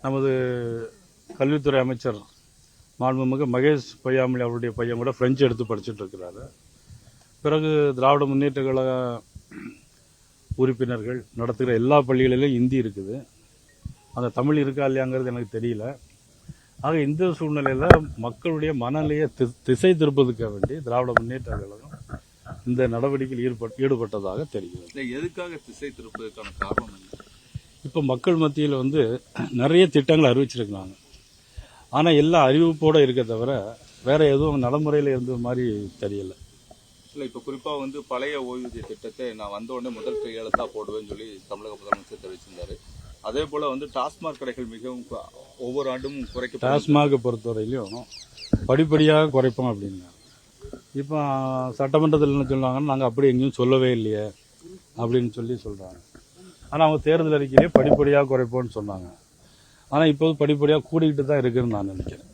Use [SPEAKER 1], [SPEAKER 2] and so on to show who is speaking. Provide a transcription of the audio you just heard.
[SPEAKER 1] நமது கல்வித்துறை அமைச்சர் மாண்புமிகு மகேஷ் பொய்யாமொழி அவருடைய பையன் கூட பிரெஞ்சு எடுத்து படிச்சுட்டு இருக்கிறாரு. பிறகு திராவிட முன்னேற்ற கழக உறுப்பினர்கள் நடத்துகிற எல்லா பள்ளிகளிலும் ஹிந்தி இருக்குது. அந்த தமிழ் இருக்கா இல்லையாங்கிறது எனக்கு தெரியல. ஆக இந்த சூழ்நிலையில் மக்களுடைய மனநிலையை திசை திருப்பதுக்காக வேண்டி திராவிட முன்னேற்ற கழகம் இந்த நடவடிக்கையில் ஈடுபட்டதாக தெரிகிறது.
[SPEAKER 2] எதுக்காக திசை திருப்பதற்கான காரணம் என்ன?
[SPEAKER 1] இப்போ மக்கள் மத்தியில் நிறைய திட்டங்கள் அறிவிச்சிருக்கிறாங்க. ஆனால் எல்லாம் அறிவிப்போடு இருக்க தவிர வேற எதுவும் நடைமுறையில் இருந்த மாதிரி தெரியல.
[SPEAKER 2] இல்லை, இப்போ குறிப்பாக பழைய ஓய்வூதிய திட்டத்தை நான் வந்த உடனே முதல் கையெழுத்தா போடுவேன்னு சொல்லி தமிழக முதலமைச்சர் தெரிவிச்சிருந்தாரு. அதே போல டாஸ்மாக் கடைகள் மிகவும் ஒவ்வொரு ஆண்டும் குறைக்க.
[SPEAKER 1] டாஸ்மாகை பொறுத்தவரையிலும் படிப்படியாக குறைப்போம் அப்படின்னா, இப்போ சட்டமன்றத்தில் என்ன சொல்லுவாங்கன்னா, நாங்கள் அப்படி எங்கேயும் சொல்லவே இல்லையே அப்படின்னு சொல்கிறாங்க. ஆனால் அவங்க தேர்தல் அறிக்கையிலே படிப்படியாக குறைப்போம்னு சொன்னாங்க. ஆனால் இப்போது படிப்படியாக கூடிக்கிட்டு தான் இருக்குதுன்னு நான் நினைக்கிறேன்.